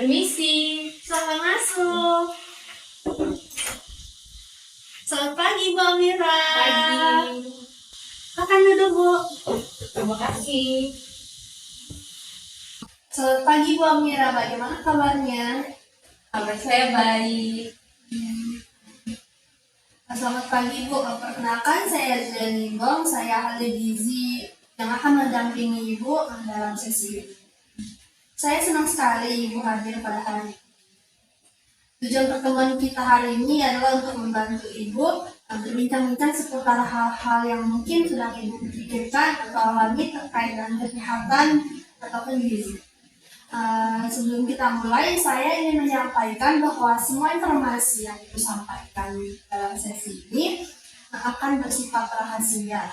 Permisi, selamat masuk. Selamat pagi, Bu Amira. Pagi. Makan dulu, Bu. Terima kasih. Selamat pagi, Bu Amira. Bagaimana kabarnya? Kabar saya baik. Selamat pagi, Bu. Perkenalkan, saya Zenimbong. Saya ahli gizi yang akan mendampingi Ibu dalam sesi ini. Saya senang sekali Ibu hadir pada hari ini. Tujuan pertemuan kita hari ini adalah untuk membantu Ibu berbincang-bincang seputar hal-hal yang mungkin sudah Ibu pikirkan atau alami terkait dengan kesehatan ataupun gizi. Sebelum kita mulai, saya ingin menyampaikan bahwa semua informasi yang Ibu sampaikan dalam sesi ini akan bersifat rahasia.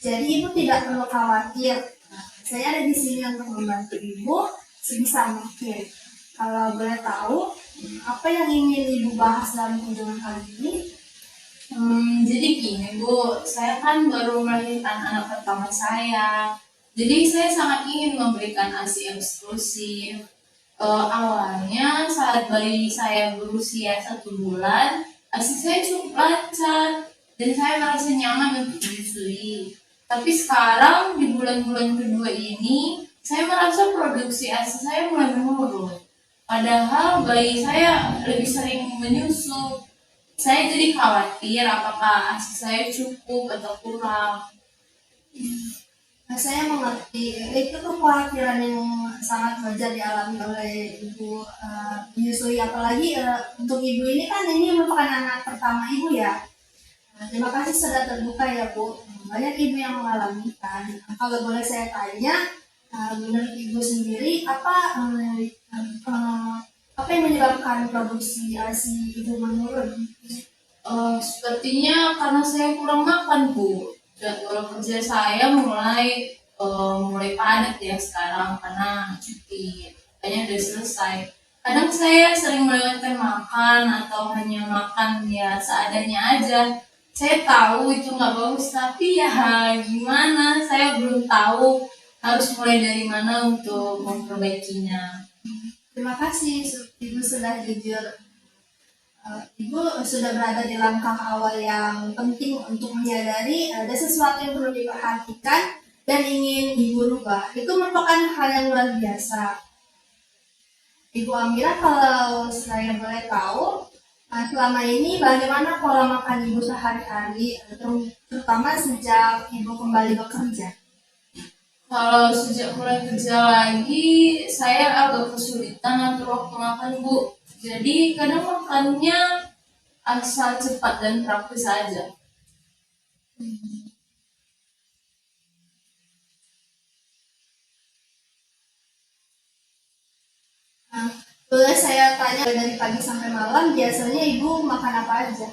Jadi Ibu tidak perlu khawatir. Saya ada di sini untuk membantu Ibu sebisa mungkin. Kalau boleh tahu, apa yang ingin Ibu bahas dalam kunjungan kali ini? Jadi gini Bu, saya kan baru melahirkan anak pertama saya. Jadi saya sangat ingin memberikan ASI eksklusif. Awalnya saat bayi saya berusia 1 bulan, ASI saya cukup lancar dan saya merasa nyaman untuk menyusui. Tapi sekarang di bulan-bulan kedua ini, saya merasa produksi ASI saya mulai menurun. Padahal bayi saya lebih sering menyusu. Saya jadi khawatir apakah ASI saya cukup atau kurang. Saya mengerti, itu kekhawatiran yang sangat wajar dialami oleh Ibu menyusui, apalagi untuk Ibu ini kan ini merupakan anak pertama Ibu ya. Terima kasih sudah terbuka ya Bu. Banyak Ibu yang mengalami kan. Kalau boleh saya tanya, menurut Ibu sendiri apa yang menyebabkan produksi ASI Ibu menurun? Sepertinya karena saya kurang makan Bu. Jadwal kerja saya mulai padat ya sekarang karena cuti, kayaknya udah selesai. Kadang saya sering melewatkan makan atau hanya makan ya seadanya aja. Saya tahu itu nggak bagus, tapi ya gimana? Saya belum tahu harus mulai dari mana untuk memperbaikinya. Terima kasih Ibu sudah jujur. Ibu sudah berada di langkah awal yang penting untuk menyadari ada sesuatu yang perlu diperhatikan dan ingin Ibu rubah. Itu merupakan hal yang luar biasa. Ibu Amira, kalau saya boleh tahu, selama ini bagaimana pola makan Ibu sehari-hari, terutama sejak Ibu kembali bekerja? Kalau sejak mulai kerja lagi, saya agak kesulitan atur waktu makan Bu. Jadi kadang makannya asal cepat dan praktis saja. Boleh saya tanya, dari pagi sampai malam biasanya Ibu makan apa aja?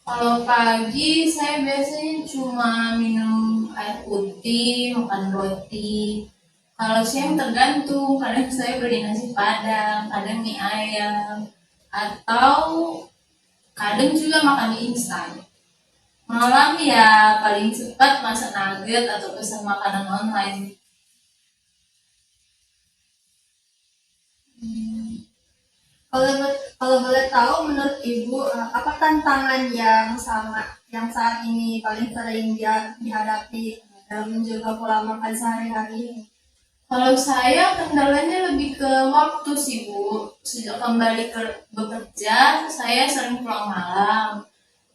Kalau pagi saya biasanya cuma minum air putih, makan roti. Kalau siang tergantung, kadang saya beli nasi padang, kadang mie ayam, atau kadang juga makan mie instan. Malam ya paling cepat masak nugget atau pesan makanan online. Kalau boleh tahu, menurut Ibu apa tantangan yang saat ini paling sering dihadapi dalam menjaga pola makan sehari-hari? Kalau saya kendalanya lebih ke waktu sih Bu. Sejak kembali bekerja, saya sering pulang malam.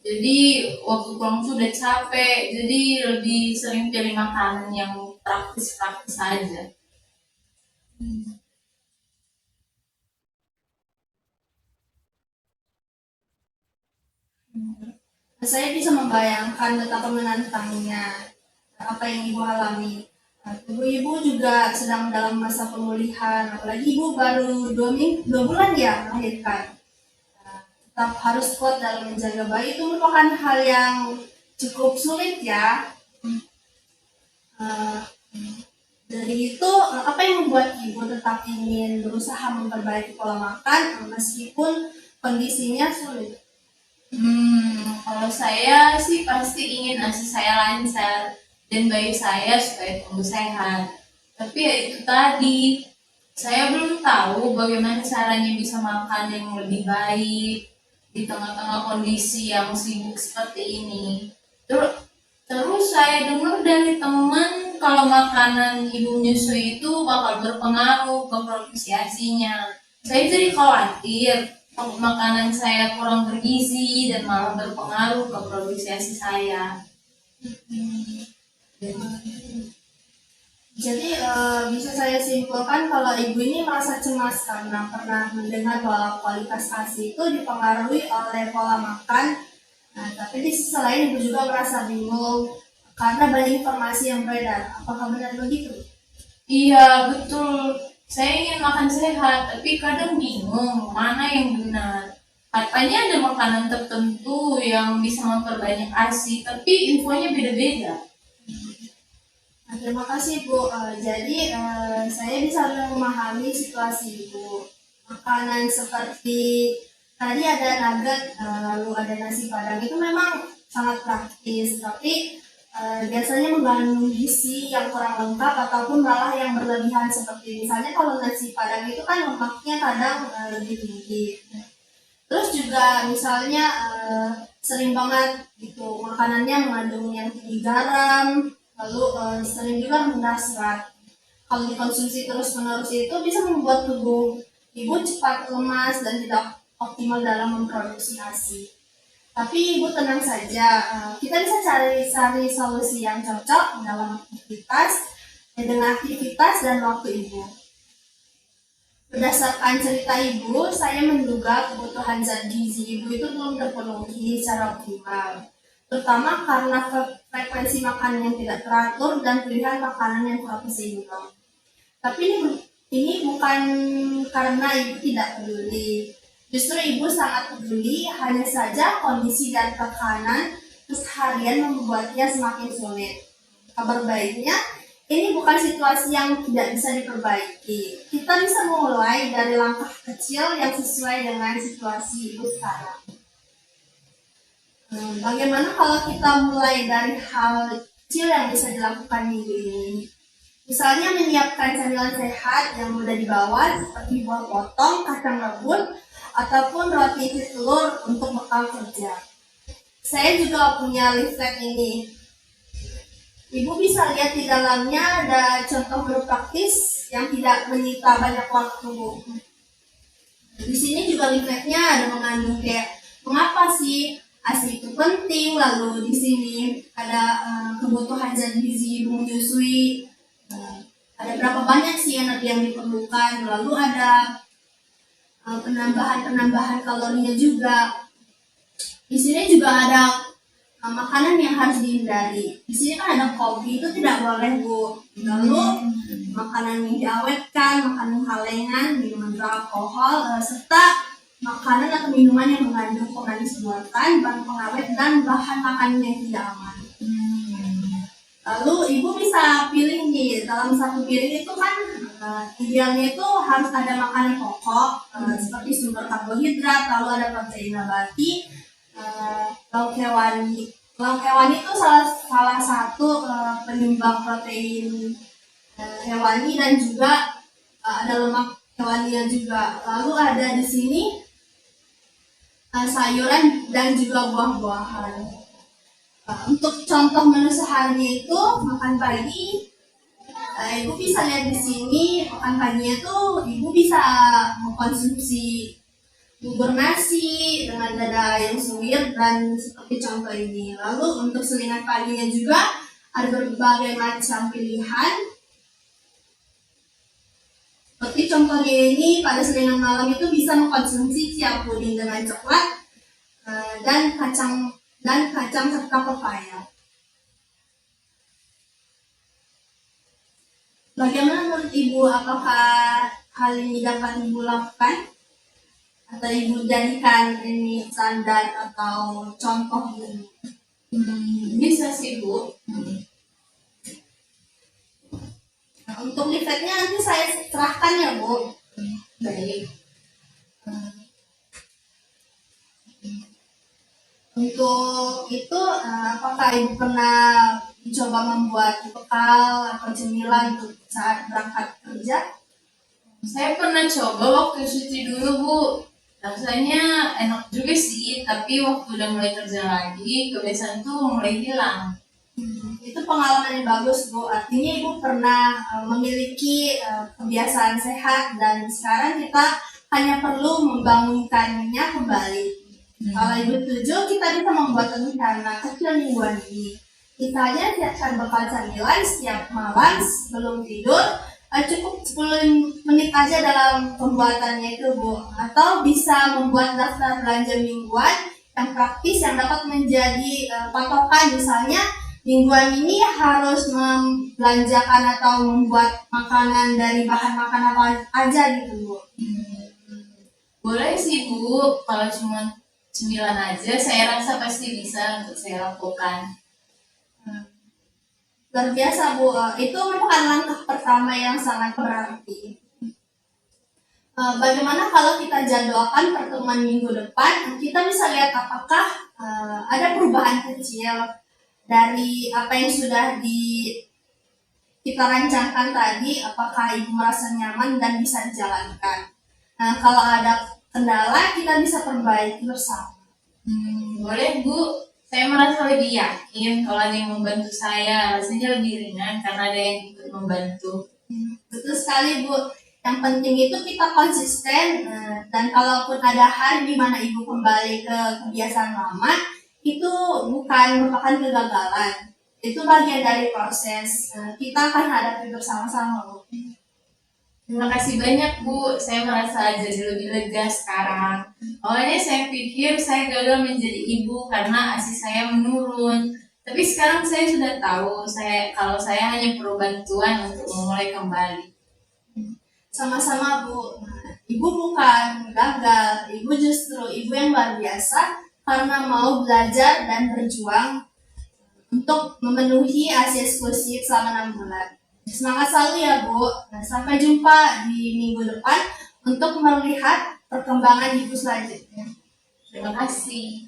Jadi waktu pulang tuh udah capek, jadi lebih sering pilih makanan yang praktis-praktis saja. Saya bisa membayangkan betapa menantangnya apa yang Ibu alami. Ibu juga sedang dalam masa pemulihan, apalagi Ibu baru 2 bulan ya melahirkan. Tetap harus kuat dalam menjaga bayi, itu merupakan hal yang cukup sulit ya. Dari itu, apa yang membuat Ibu tetap ingin berusaha memperbaiki pola makan meskipun kondisinya sulit? Kalau saya sih pasti ingin ASI saya lancar dan bayi saya supaya tumbuh sehat. Tapi ya itu tadi, Saya belum tahu bagaimana caranya bisa makan yang lebih baik di tengah-tengah kondisi yang sibuk seperti ini. Terus saya dengar dari teman kalau makanan ibu menyusui itu bakal berpengaruh ke produksi ASI-nya. Saya jadi khawatir makanan saya kurang bergizi dan malah berpengaruh ke produksi ASI saya. Jadi bisa saya simpulkan kalau ibu ini merasa cemas karena pernah mendengar bahwa kualitas ASI itu dipengaruhi oleh pola makan. Nah, tapi di sisi lain ibu juga merasa bingung karena banyak informasi yang beredar. Apakah benar begitu? Iya, betul. Saya ingin makan sehat, tapi kadang bingung mana yang benar. Katanya ada makanan tertentu yang bisa memperbanyak ASI, tapi infonya beda-beda. Nah, terima kasih Bu. Jadi saya bisa memahami situasi Ibu. Makanan seperti tadi ada nugget, lalu ada nasi padang itu memang sangat praktis, tapi biasanya mengandung gizi yang kurang lengkap ataupun malah yang berlebihan seperti misalnya kalau nasi padang itu kan lemaknya kadang lebih tinggi. Terus juga misalnya sering banget gitu makanannya mengandung yang tinggi garam, lalu sering juga rendah serat. Kalau dikonsumsi terus-menerus itu bisa membuat tubuh ibu cepat lemas dan tidak optimal dalam memproduksi ASI. Tapi ibu tenang saja, kita bisa cari solusi yang cocok dalam aktivitas, dengan aktivitas dan waktu ibu. Berdasarkan cerita ibu, saya menduga kebutuhan zat gizi ibu itu belum terpenuhi secara optimal. Terutama karena frekuensi makan yang tidak teratur dan pilihan makanan yang kurang seimbang. Tapi ini bukan karena ibu tidak peduli. Justru ibu sangat peduli, hanya saja kondisi dan tekanan keseharian membuatnya semakin sulit. Kabar baiknya, ini bukan situasi yang tidak bisa diperbaiki. Kita bisa mulai dari langkah kecil yang sesuai dengan situasi ibu sekarang. Bagaimana kalau kita mulai dari hal kecil yang bisa dilakukan minggu ini? Misalnya menyiapkan camilan sehat yang mudah dibawa seperti buah potong, kacang rebus, ataupun roti isi telur untuk bekal kerja. Saya juga punya leaflet ini. Ibu bisa lihat di dalamnya ada contoh menu praktis yang tidak menyita banyak waktu. Di sini juga leafletnya ada mengandung kayak mengapa sih ASI itu penting, lalu di sini ada kebutuhan zat gizi ibu menyusui, ada berapa banyak sih energi yang diperlukan, lalu ada penambahan kalorinya juga. Di sini juga ada makanan yang harus dihindari. Di sini kan ada kopi, itu tidak boleh Bu. Lalu makanan yang diawetkan, makanan kalengan, minuman beralkohol, serta makanan atau minuman yang mengandung pemanis buatan, bahan pengawet, dan bahan makanan yang tidak aman. Lalu ibu bisa pilih nih, dalam satu piring itu kan idealnya itu harus ada makanan pokok seperti sumber karbohidrat, lalu ada protein nabati, lauk hewani. Lauk hewani itu salah satu penyumbang protein hewani dan juga ada lemak hewani juga. Lalu ada di sini sayuran dan juga buah-buahan. Untuk contoh menu seharinya itu makan pagi, ibu bisa lihat di sini makan paginya tuh ibu bisa mengkonsumsi bubur nasi dengan dada yang suwir dan seperti contoh ini. Lalu untuk selingan paginya juga ada berbagai macam pilihan. Seperti contohnya ini pada selingan malam itu bisa mengkonsumsi siap puding dengan coklat dan kacang serta pepaya. Bagaimana menurut Ibu? Apakah hal ini dapat Ibu lakukan? Atau Ibu jadikan ini standar atau contoh ini? Bisa sih Bu. Nah, untuk leafletnya nanti saya serahkan ya Bu. Baik. Untuk itu, apakah Ibu pernah mencoba membuat bekal atau cemilan untuk saat berangkat kerja? Saya pernah coba waktu cuti dulu, Bu. Rasanya enak juga sih, tapi waktu udah mulai kerja lagi, kebiasaan tuh mulai hilang. Itu pengalaman yang bagus, Bu. Artinya Ibu pernah memiliki kebiasaan sehat dan sekarang kita hanya perlu membangunkannya kembali. Kalau Ibu setuju, kita bisa membuat rencana kecil mingguan ini. Kita aja siapkan bekal camilan setiap malam sebelum tidur. Cukup 10 menit aja dalam pembuatannya itu, Bu. Atau bisa membuat daftar belanja mingguan yang praktis yang dapat menjadi patokan. Misalnya mingguan ini harus membelanjakan atau membuat makanan dari bahan makanan apa aja gitu, Bu. Boleh sih, Bu. Kalau cuma cemilan aja, saya rasa pasti bisa untuk saya lakukan. Luar biasa, Bu. Itu merupakan langkah pertama yang sangat berarti. Bagaimana kalau kita jadwalkan pertemuan minggu depan, kita bisa lihat apakah ada perubahan kecil dari apa yang sudah kita rancangkan tadi, apakah Ibu merasa nyaman dan bisa dijalankan. Kalau ada kendala, kita bisa perbaiki bersama. Boleh, Bu. Saya merasa lebih yakin kalau ada yang membantu saya. Rasanya lebih ringan karena ada yang ikut membantu. Betul sekali, Bu. Yang penting itu kita konsisten, dan kalaupun ada hari di mana Ibu kembali ke kebiasaan lama, itu bukan merupakan kegagalan. Itu bagian dari proses. Kita akan hadapi bersama-sama, Bu. Terima kasih banyak, Bu. Saya merasa jadi lebih lega sekarang. Awalnya saya pikir saya gagal menjadi ibu karena ASI saya menurun. Tapi sekarang saya sudah tahu kalau saya hanya perlu bantuan untuk memulai kembali. Sama-sama, Bu. Ibu bukan gagal, Ibu justru ibu yang luar biasa karena mau belajar dan berjuang untuk memenuhi ASI eksklusif selama 6 bulan. Semangat selalu ya, Bu. Sampai jumpa di minggu depan untuk melihat perkembangan Ibu selanjutnya. Terima kasih.